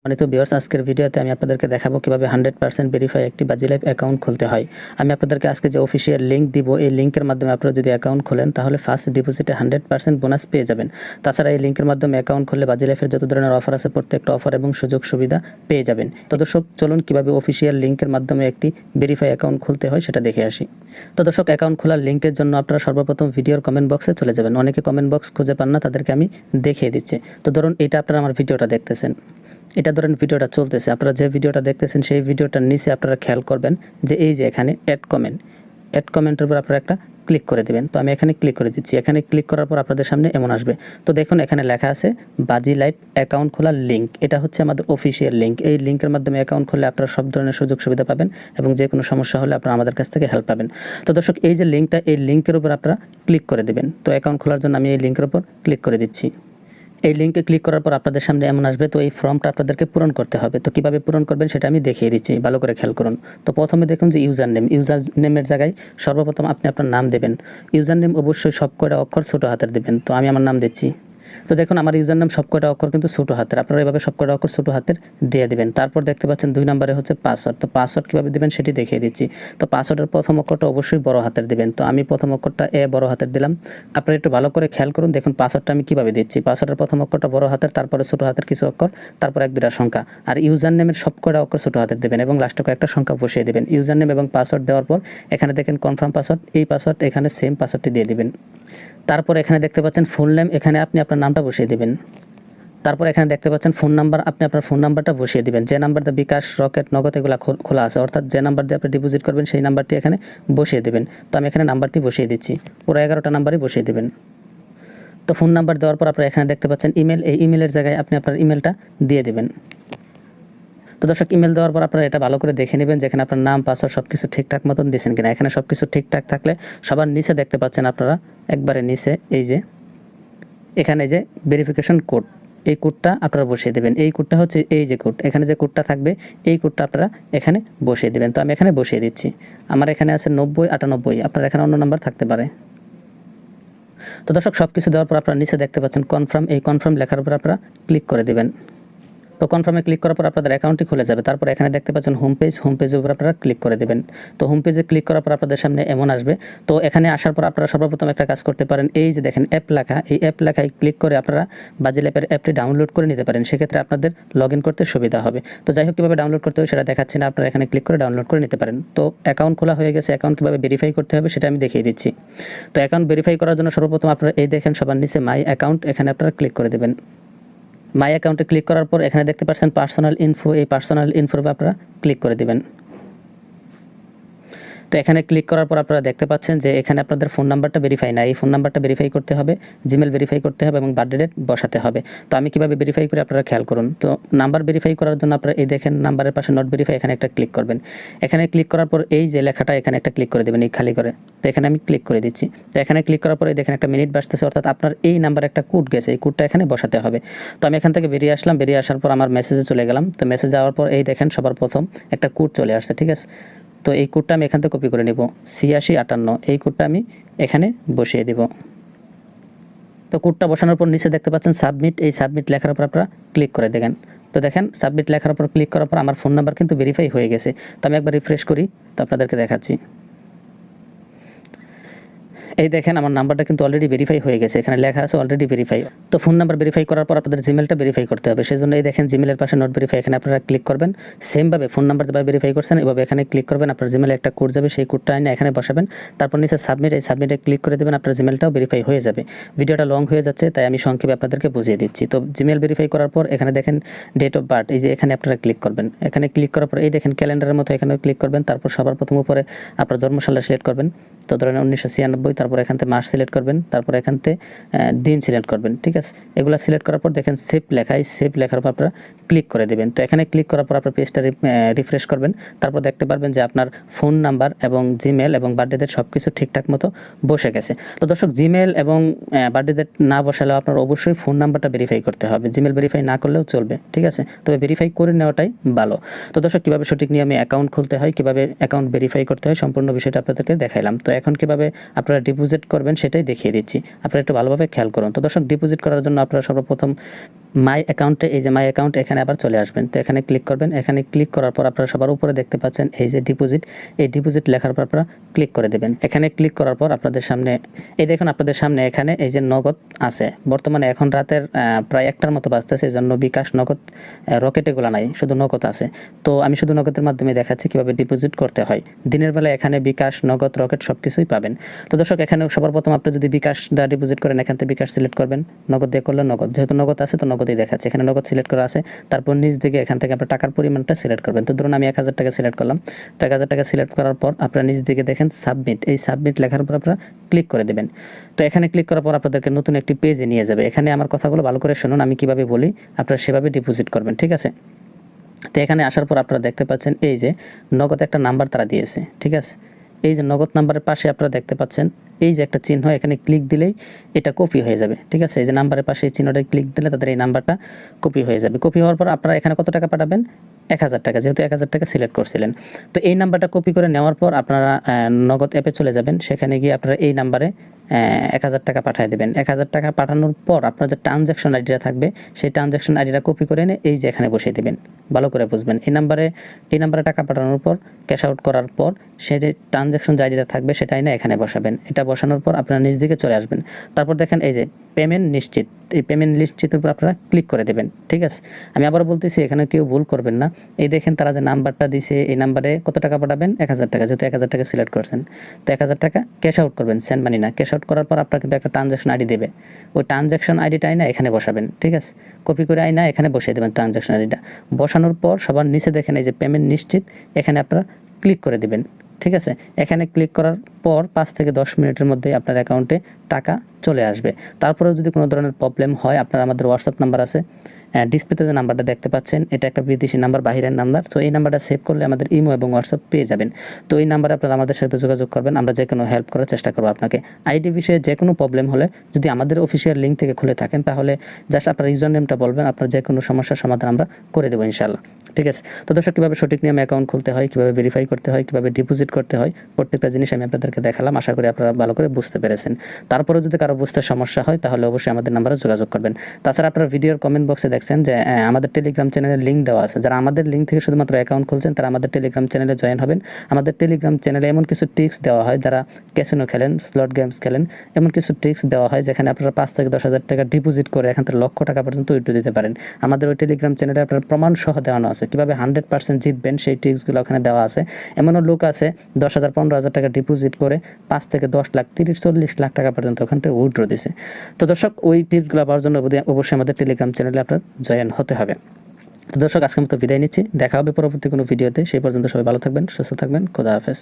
তো ভিউয়ার্স, আজকের ভিডিওতে আমি আপনাদেরকে দেখাবো কিভাবে 100% ভেরিফাই একটি বাজি লাইফ অ্যাকাউন্ট খুলতে হয়। আমি আপনাদেরকে আজকে যে অফিসিয়াল লিঙ্ক দিব, এই লিঙ্কের মাধ্যমে আপনারা যদি অ্যাকাউন্ট খোলেন তাহলে ফার্স্ট ডিপোজিটে 100% বোনাস পেয়ে যাবেন। তাছাড়া এই লিঙ্কের মাধ্যমে অ্যাকাউন্ট খুললে বাজি লাইফের যত ধরনের অফার আছে প্রত্যেকটা অফার এবং সুযোগ সুবিধা পেয়ে যাবেন। তো দর্শক, চলুন কিভাবে অফিসিয়াল লিঙ্কের মাধ্যমে একটি ভেরিফাই অ্যাকাউন্ট খুলতে হয় সেটা দেখে আসি। তো দর্শক, অ্যাকাউন্ট খোলার লিঙ্কের জন্য আপনারা সর্বপ্রথম ভিডিওর কমেন্ট বক্সে চলে যাবেন। অনেকে কমেন্ট বক্স খুঁজে পান না, তাদেরকে আমি দেখিয়ে দিচ্ছি। তো ধরুন এটা আপনারা আমার ভিডিওটা দেখতেছেন, এটা ধরেন ভিডিওটা চলতেছে, আপনারা যে ভিডিওটা দেখতেছেন সেই ভিডিওটার নিচে আপনারা খেয়াল করবেন যে এই যে এখানে অ্যাড কমেন্টের উপর আপনারা একটা ক্লিক করে দেবেন। তো আমি এখানে ক্লিক করে দিচ্ছি। এখানে ক্লিক করার পর আপনাদের সামনে এমন আসবে। তো দেখুন এখানে লেখা আছে বাজি লাইফ অ্যাকাউন্ট খোলার লিঙ্ক। এটা হচ্ছে আমাদের অফিসিয়াল লিঙ্ক। এই লিঙ্কের মাধ্যমে অ্যাকাউন্ট খুললে আপনারা সব ধরনের সুযোগ সুবিধা পাবেন এবং যে কোনো সমস্যা হলে আপনারা আমাদের কাছ থেকে হেল্প পাবেন। তো দর্শক, এই যে লিঙ্কটা, এই লিঙ্কের উপর আপনারা ক্লিক করে দেবেন। তো অ্যাকাউন্ট খোলার জন্য আমি এই লিঙ্কের উপর ক্লিক করে দিচ্ছি। এই লিঙ্কে ক্লিক করার পর আপনাদের সামনে এমন আসবে। তো এই ফর্মটা আপনাদেরকে পূরণ করতে হবে। তো কীভাবে পূরণ করবেন সেটা আমি দেখিয়ে দিচ্ছি, ভালো করে খেয়াল করুন। তো প্রথমে দেখুন যে ইউজার নেমের জায়গায় সর্বপ্রথম আপনি আপনার নাম দেবেন। ইউজার নেম অবশ্যই সব কয়টা অক্ষর ছোটো হাতের দেবেন। তো আমি আমার নাম দিচ্ছি। তো দেখুন আমার ইউজার নাম সব কয়টা অক্ষর কিন্তু ছোটো হাতের, আপনারা এভাবে সব কয়টা অক্ষর ছোটো হাতের দিয়ে দেবেন। তারপর দেখতে পাচ্ছেন 2 নম্বরে হচ্ছে পাসওয়ার্ড। তো পাসওয়ার্ড কীভাবে দেবেন সেটি দেখিয়ে দিচ্ছি। তো পাসওয়ার্ডের প্রথম অক্ষরটা অবশ্যই বড় হাতের দেবেন। তো আমি প্রথম অক্ষরটা বড় হাতের দিলাম। আপনারা একটু ভালো করে খেয়াল করুন, দেখুন পাসওয়ার্ডটা আমি কীভাবে দিচ্ছি। পাসওয়ার্ডের প্রথম অক্ষরটা বড় হাতের, তারপরে ছোটো হাতের কিছু অক্ষর, তারপর 1-2টা সংখ্যা। আর ইউজার নেমের সব কয়টা অক্ষর ছোটো হাতের দেবেন এবং লাস্টে কয়েকটা সংখ্যা বসিয়ে দেবেন। ইউজার নেম এবং পাসওয়ার্ড দেওয়ার পর এখানে দেখেন কনফার্ম পাসওয়ার্ড, এই পাসওয়ার্ড এখানে সেম পাসওয়ার্ডটি দিয়ে দেবেন। তারপর এখানে দেখতে পাচ্ছেন ফুল নেম, এখানে আপনি আপনার নামটা বসিয়ে দেবেন। তারপর এখানে দেখতে পাচ্ছেন ফোন নাম্বার, আপনি আপনার ফোন নাম্বারটা বসিয়ে দিবেন। যে নাম্বার দিয়ে বিকাশ, রকেট, নগদ এগুলো খোলা আছে, অর্থাৎ যে নাম্বার দিয়ে আপনি ডিপোজিট করবেন সেই নাম্বারটি এখানে বসিয়ে দেবেন। তো আমি এখানে নাম্বারটি বসিয়ে দিচ্ছি, পুরো 11টা নাম্বারই বসিয়ে দেবেন। তো ফোন নাম্বার দেওয়ার পর আপনারা এখানে দেখতে পাচ্ছেন ইমেল, এই ইমেলের জায়গায় আপনি আপনার ইমেলটা দিয়ে দেবেন। তো দর্শক, ইমেল দেওয়ার পর আপনারা এটা ভালো করে দেখে নেবেন যেখানে আপনার নাম, পাসওয়ার্ড সব কিছু ঠিকঠাক মতন দিয়েছেন কিনা। এখানে সব কিছু ঠিকঠাক থাকলে সবার নিচে দেখতে পাচ্ছেন আপনারা একবারে নিচে এই যে এখানে যে ভেরিফিকেশন কোড, এই কোডটা আপনারা বসিয়ে দেবেন। এই কোডটা হচ্ছে এই যে কোড, এখানে যে কোডটা থাকবে এই কোডটা আপনারা এখানে বসিয়ে দেবেন। তো আমি এখানে বসিয়ে দিচ্ছি। আমার এখানে আছে 9098, আপনার এখানে অন্য নাম্বার থাকতে পারে। তো দর্শক, সব কিছু দেওয়ার পর আপনারা নিচে দেখতে পাচ্ছেন কনফার্ম, এই কনফার্ম লেখার উপর আপনারা ক্লিক করে দেবেন। তো কনফার্মে ক্লিক করার পর আপনাদের অ্যাকাউন্টটি খুলে যাবে। তারপর এখানে দেখতে পাচ্ছেন হোম পেজের উপর আপনারা ক্লিক করে দেবেন। তো হোম পেজে ক্লিক করার পর আপনাদের সামনে এমন আসবে। তো এখানে আসার পর আপনারা সর্বপ্রথম একটা কাজ করতে পারেন, এই যে দেখেন অ্যাপ লেখা, এই অ্যাপ লেখায় ক্লিক করে আপনারা বাজি লাইফের অ্যাপটি ডাউনলোড করে নিতে পারেন। সেক্ষেত্রে আপনাদের লগ ইন করতে সুবিধা হবে। তো যাই হোক, কীভাবে ডাউনলোড করতে হবে সেটা দেখাচ্ছি না, আপনারা এখানে ক্লিক করে ডাউনলোড করে নিতে পারেন। তো অ্যাকাউন্ট খোলা হয়ে গেছে, অ্যাকাউন্ট কীভাবে ভেরিফাই করতে হবে সেটা আমি দেখিয়ে দিচ্ছি। তো অ্যাকাউন্ট ভেরিফাই করার জন্য সর্বপ্রথম আপনারা এই দেখেন সবার নিচে মাই অ্যাকাউন্ট, এখানে আপনারা ক্লিক করে দেবেন। মাই অ্যাকাউন্টে ক্লিক করার পর এখানে দেখতে পাচ্ছেন পার্সোনাল ইনফো, এই পার্সোনাল ইনফোর উপর আপনারা ক্লিক করে দেবেন। তো এখানে ক্লিক করার পর আপনারা দেখতে পাচ্ছেন যে এখানে আপনাদের ফোন নাম্বারটা ভেরিফাই না, এই ফোন নাম্বারটা ভেরিফাই করতে হবে, জিমেল ভেরিফাই করতে হবে এবং বার্থডে ডেট বসাতে হবে। তো আমি কীভাবে ভেরিফাই করি আপনারা খেয়াল করুন। তো নাম্বার ভেরিফাই করার জন্য আপনারা এই দেখেন নাম্বারের পাশে নট ভেরিফাই, এখানে একটা ক্লিক করবেন। এখানে ক্লিক করার পর এই যে লেখাটা এখানে একটা ক্লিক করে দেবেন, এই খালি করে। তো এখানে আমি ক্লিক করে দিচ্ছি। তো এখানে ক্লিক করার পরে দেখেন একটা মিনিট বাজতেছে, অর্থাৎ আপনার এই নাম্বারে একটা কোড গেছে, এই কোডটা এখানে বসাতে হবে। তো আমি এখান থেকে বেরিয়ে আসলাম, বেরিয়ে আসার পর আমার মেসেজে চলে গেলাম। তো মেসেজ যাওয়ার পর এই দেখেন সবার প্রথম একটা কোড চলে আসছে, ঠিক আছে। তো এই কোডটা আমি এখান থেকে কপি করে নিব, 8658, এই কোডটা আমি এখানে বসিয়ে দিব। তো কোডটা বসানোর পর নিচে দেখতে পাচ্ছেন সাবমিট, এই সাবমিট লেখার উপর আপনারা ক্লিক করে দেখেন। তো দেখেন সাবমিট লেখার উপর ক্লিক করার পর আমার ফোন নাম্বার কিন্তু ভেরিফাই হয়ে গেছে। তো আমি একবার রিফ্রেশ করি, তো আপনাদেরকে দেখাচ্ছি। এই দেখেন আমার নাম্বারটা কিন্তু অলরেডি ভেরিফাই হয়ে গেছে, এখানে লেখা আছে অলরেডি ভেরিফাই। তো ফোন নাম্বার ভেরিফাই করার পর আপনাদের জিমেলটা ভেরিফাই করতে হবে, সেজন্য এই দেখেন জিমেলের পাশে নট ভেরিফাই, এখানে আপনারা ক্লিক করবেন। সেমভাবে ফোন নাম্বার যেভাবে ভেরিফাই করছেন এভাবে এখানে ক্লিক করবেন, আপনার জিমেলে একটা কোড যাবে, সেই কোডটা এনে এখানে বসাবেন। তারপর নিচে সাবমিট, এই সাবমিটে ক্লিক করে দেবেন, আপনার জিমেলটাও ভেরিফাই হয়ে যাবে। ভিডিওটা লং হয়ে যাচ্ছে তাই আমি সংক্ষেপে আপনাদেরকে বুঝিয়ে দিচ্ছি। তো জিমেল ভেরিফাই করার পর এখানে দেখেন ডেট অফ বার্থ, এই যে এখানে আপনারা ক্লিক করবেন। এখানে ক্লিক করার পর এই দেখেন ক্যালেন্ডারের মতো এখানেও ক্লিক করবেন। তারপর সবার প্রথম উপরে আপনার জন্মসালটা সিলেক্ট করবেন। তো ধরেন 1996, তারপর এখান থেকে মাস সিলেক্ট করবেন, তারপর এখান থেকে দিন সিলেক্ট করবেন, ঠিক আছে। এগুলো সিলেক্ট করার পর দেখেন সেভ লেখা, এই সেভ লেখার পর আপনারা ক্লিক করে দেবেন। তো এখানে ক্লিক করার পর আপনার পেজটা রিফ্রেশ করবেন। তারপর দেখতে পারবেন যে আপনার ফোন নাম্বার এবং জিমেল এবং বার্থডে ডেট সব কিছু ঠিকঠাক মতো বসে গেছে। তো দর্শক, জিমেল এবং বার্থডে ডেট না বসালেও আপনার অবশ্যই ফোন নাম্বারটা ভেরিফাই করতে হবে, জিমেল ভেরিফাই না করলেও চলবে, ঠিক আছে। তবে ভেরিফাই করে নেওয়াটাই ভালো। তো দর্শক, কীভাবে সঠিক নিয়মে অ্যাকাউন্ট খুলতে হয়, কীভাবে অ্যাকাউন্ট ভেরিফাই করতে হয়, সম্পূর্ণ বিষয়টা আপনাদেরকে দেখাইলাম। তো এখন কীভাবে আপনারা ডিপোজিট করবেন সেটাই দেখিয়ে দিচ্ছি, আপনারা একটু ভালোভাবে খেয়াল করুন। তো দর্শক, ডিপোজিট করার জন্য আপনারা সর্বপ্রথম মাই অ্যাকাউন্টে এই যে মাই অ্যাকাউন্ট এখানে আবার চলে আসবেন। তো এখানে ক্লিক করবেন। এখানে ক্লিক করার পর আপনারা সবার উপরে দেখতে পাচ্ছেন এই যে ডিপোজিট, এই ডিপোজিট লেখার পর আপনারা ক্লিক করে দেবেন। এখানে ক্লিক করার পর আপনাদের সামনে এই দেখুন আপনাদের সামনে এখানে এই যে নগদ আছে। বর্তমানে এখন রাতের প্রায় 1টার মতো বাজতেছে, এজন্য বিকাশ নগদ রকেট এগুলো নাই, শুধু নগদ আছে। তো আমি শুধু নগদের মাধ্যমে দেখাচ্ছি কীভাবে ডিপোজিট করতে হয়। দিনের বেলা এখানে বিকাশ নগদ রকেট সব কিছুই পাবেন। তো দর্শক এখানে সবার প্রথম আপনি যদি বিকাশ দা ডিপোজিট করেন এখান থেকে বিকাশ সিলেক্ট করবেন, নগদ দিয়ে করলে নগদ, যেহেতু নগদ আছে তো নগদই দেখাচ্ছে, এখানে নগদ সিলেক্ট করা আছে। তারপর নিচ দিকে এখান থেকে আপনার টাকার পরিমাণটা সিলেক্ট করবেন। তো ধরুন আমি 1000 টাকা সিলেক্ট করলাম। তো 1000 টাকা সিলেক্ট করার পর আপনারা নিচ দিকে দেখেন সাবমিট, এই সাবমিট লেখার পর আপনারা ক্লিক করে দেবেন। তো এখানে ক্লিক করার পর আপনাদেরকে নতুন একটি পেজে নিয়ে যাবে। এখানে আমার কথাগুলো ভালো করে শুনুন, আমি কিভাবে বলি আপনারা সেভাবে ডিপোজিট করবেন, ঠিক আছে? তো এখানে আসার পর আপনারা দেখতে পাচ্ছেন এই যে নগদ একটা নাম্বার তারা দিয়েছে, ঠিক আছে? এই যে নগদ নাম্বারের পাশে আপনারা দেখতে পাচ্ছেন এই যে একটা চিহ্ন, এখানে ক্লিক দিলেই এটা কপি হয়ে যাবে, ঠিক আছে? এই যে নাম্বারের পাশে এই চিহ্নটা ক্লিক দিলে তাদের এই নাম্বারটা কপি হয়ে যাবে। কপি হওয়ার পর আপনারা এখানে কত টাকা পাঠাবেন? 1000 টাকা, যেহেতু 1000 টাকা সিলেক্ট করছিলেন। তো এই নাম্বারটা কপি করে নেওয়ার পর আপনারা নগদ অ্যাপে চলে যাবেন। সেখানে গিয়ে আপনারা এই নাম্বারে 1000 টাকা পাঠিয়ে দেবেন। 1000 টাকা পাঠানোর পর আপনার যে ট্রানজ্যাকশন আইডিটা থাকবে সেই ট্রানজ্যাকশন আইডিটা কপি করে এনে এই যে এখানে বসিয়ে দেবেন। ভালো করে বুঝবেন, এই নাম্বারে টাকা পাঠানোর পর ক্যাশ আউট করার পর সে যে ট্রানজ্যাকশন যে আইডিটা থাকবে সেটা এনে এখানে বসাবেন। এটা বসানোর পর আপনারা নিচ দিকে চলে আসবেন। তারপর দেখেন এই যে পেমেন্ট নিশ্চিত, এই পেমেন্ট নিশ্চিতের উপর আপনারা ক্লিক করে দেবেন, ঠিক আছে? আমি আবার বলতেছি এখানে কেউ ভুল করবেন না। এই দেখেন তারা যে নাম্বারটা দিছে এই নাম্বারে কত টাকা পাঠাবেন? 1000 টাকা, যেহেতু 1000 টাকা সিলেক্ট করছেন। তো 1000 টাকা ক্যাশ আউট করবেন, সেন্ড মানি না। ক্যাশ আউট করার পর আপনার কিন্তু একটা ট্রানজ্যাকশন আইডি দেবে, ওই ট্রানজ্যাকশন আইডিটা আইনা এখানে বসাবেন, ঠিক আছে? কপি করে আইনা এখানে বসিয়ে দেবেন ট্রানজ্যাকশন আইডিটা। বসানোর পর সবার নিচে দেখেন এই যে পেমেন্ট নিশ্চিত, এখানে আপনারা ক্লিক করে দেবেন, ঠিক আছে? এখানে ক্লিক করার পর 5 থেকে 10 মিনিটের মধ্যে আপনার অ্যাকাউন্টে টাকা চলে আসবে। তারপরেও যদি কোনো ধরনের প্রবলেম হয় আপনার আমাদের হোয়াটসঅ্যাপ নাম্বার আছে, ডিসপ্লেতে যে নাম্বারটা দেখতে পাচ্ছেন এটা একটা বিদেশি নাম্বার, বাহিরের নাম্বার। তো এই নাম্বারটা সেভ করলে আমাদের ইমো এবং হোয়াটসঅ্যাপ পেয়ে যাবেন। তো এই নাম্বারে আপনারা আমাদের সাথে যোগাযোগ করবেন, আমরা যে কোনো হেল্প করার চেষ্টা করবো আপনাকে। আইডি বিষয়ে যে কোনো প্রবলেম হলে যদি আমাদের অফিসিয়াল লিঙ্ক থেকে খুলে থাকেন তাহলে জাস্ট আপনার ইউজার নেমটা বলবেন, আপনার যে কোনো সমস্যার সমাধান আমরা করে দেবো ইনশাআল্লাহ, ঠিক আছে? তো দর্শক কীভাবে সঠিক নিয়মে অ্যাকাউন্ট খুলতে হয়, কীভাবে ভেরিফাই করতে হয়, কীভাবে ডিপোজিট করতে হয়, প্রত্যেকটা জিনিস আমি আপনাদেরকে দেখালাম। আশা করি আপনারা ভালো করে বুঝতে পেরেছেন। তারপরেও যদি কারো বুঝতে সমস্যা হয় তাহলে অবশ্যই আমাদের নাম্বারে যোগাযোগ করবেন। তাছাড়া আপনারা ভিডিওর কমেন্ট বক্সে দেখছেন যে আমাদের টেলিগ্রাম চ্যানেলের লিঙ্ক দেওয়া আছে। যারা আমাদের লিঙ্ক থেকে শুধুমাত্র অ্যাকাউন্ট খুলছেন তারা আমাদের টেলিগ্রাম চ্যানেলে জয়েন হবেন। আমাদের টেলিগ্রাম চ্যানেলে এমন কিছু ট্রিক্স দেওয়া হয়, যারা ক্যাসিনো খেলেন, স্লট গেমস খেলেন, এমন কিছু ট্রিক্স দেওয়া হয় যেখানে আপনারা 5 থেকে 10,000 টাকা ডিপোজিট করে এখান থেকে লক্ষ টাকা পর্যন্ত উইথড্র দিতে পারেন। আমাদের ওই টেলিগ্রাম চ্যানেলে আপনার প্রমাণ সহ দেওয়ানো আছে, কীভাবে 100% জিতবেন সেই ট্রিক্সগুলো ওখানে দেওয়া আছে। এমনও লোক আছে 10,000 15,000 টাকা ডিপোজিট করে 5 থেকে 10 লাখ 30-40 লাখ টাকা পর্যন্ত ওখান থেকে উইথড্র দিছে। তো দর্শক ওই টিপসগুলো পাওয়ার জন্য অবশ্যই আমাদের টেলিগ্রাম চ্যানেলে আপনার জয়েন হতে হবে। তো দর্শক আজকের মতো বিদায় নিচ্ছি, দেখা হবে পরবর্তী কোনো ভিডিওতে। সেই পর্যন্ত সবাই ভালো থাকবেন, সুস্থ থাকবেন, খোদা হাফেজ।